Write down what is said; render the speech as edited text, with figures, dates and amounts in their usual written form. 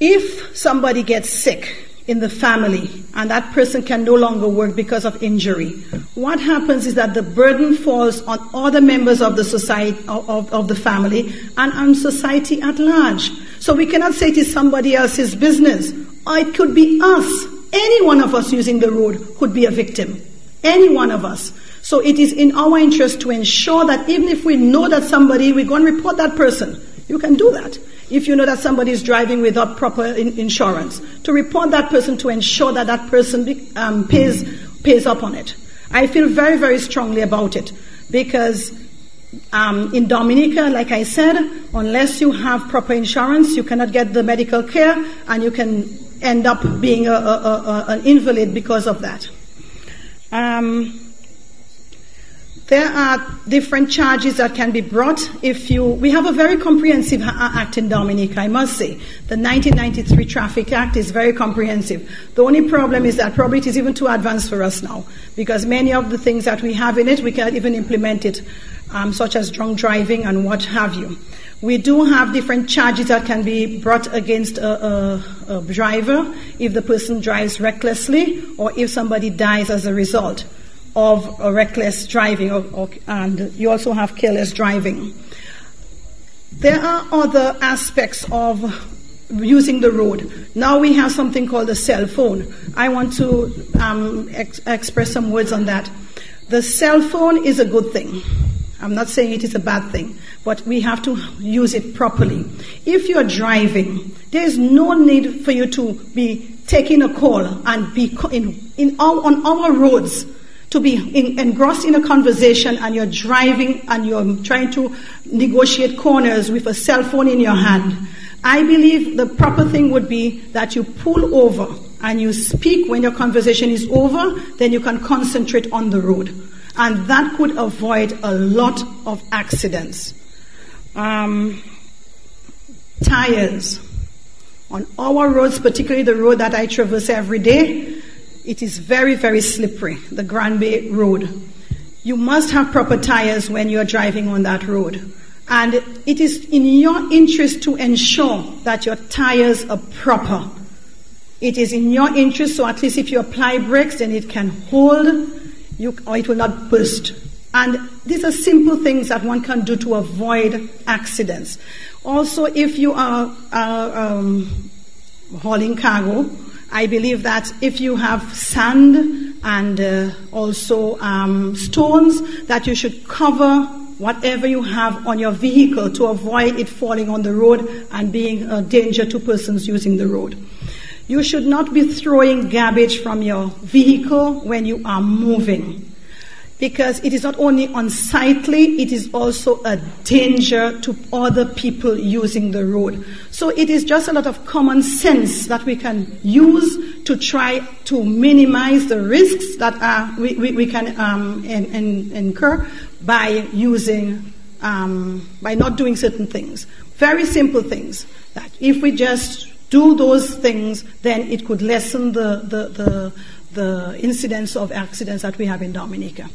If somebody gets sick in the family and that person can no longer work because of injury, what happens is that the burden falls on other members of the society, of the family, and on society at large. So we cannot say it is somebody else's business. Or it could be us. Any one of us using the road could be a victim. Any one of us. So it is in our interest to ensure that even if we know that somebody, we're going to report that person. You can do that. If you know that somebody is driving without proper insurance, to report that person to ensure that that person pays up on it. I feel very, very strongly about it because in Dominica, like I said, unless you have proper insurance, you cannot get the medical care, and you can end up being an invalid because of that. There are different charges that can be brought we have a very comprehensive act in Dominica, I must say. The 1993 Traffic Act is very comprehensive. The only problem is that probably it is even too advanced for us now, because many of the things that we have in it, we cannot even implement it, such as drunk driving and what have you. We do have different charges that can be brought against a driver if the person drives recklessly or if somebody dies as a result of reckless driving, and you also have careless driving. There are other aspects of using the road. Now we have something called a cell phone. I want to express some words on that. The cell phone is a good thing. I'm not saying it is a bad thing, but we have to use it properly. If you're driving, there is no need for you to be taking a call and be on our roads, to be engrossed in a conversation, and you're driving and you're trying to negotiate corners with a cell phone in your hand. I believe the proper thing would be that you pull over and you speak when your conversation is over, then you can concentrate on the road. And that could avoid a lot of accidents. Tires. On our roads, particularly the road that I traverse every day, it is very, very slippery, the Grand Bay Road. You must have proper tires when you're driving on that road. And it is in your interest to ensure that your tires are proper. It is in your interest, so at least if you apply brakes, then it can hold, or it will not burst. And these are simple things that one can do to avoid accidents. Also, if you are hauling cargo, I believe that if you have sand and also stones, that you should cover whatever you have on your vehicle to avoid it falling on the road and being a danger to persons using the road. You should not be throwing garbage from your vehicle when you are moving, because it is not only unsightly, it is also a danger to other people using the road. So it is just a lot of common sense that we can use to try to minimize the risks that we can incur by using, by not doing certain things. Very simple things that if we just do those things, then it could lessen the incidence of accidents that we have in Dominica.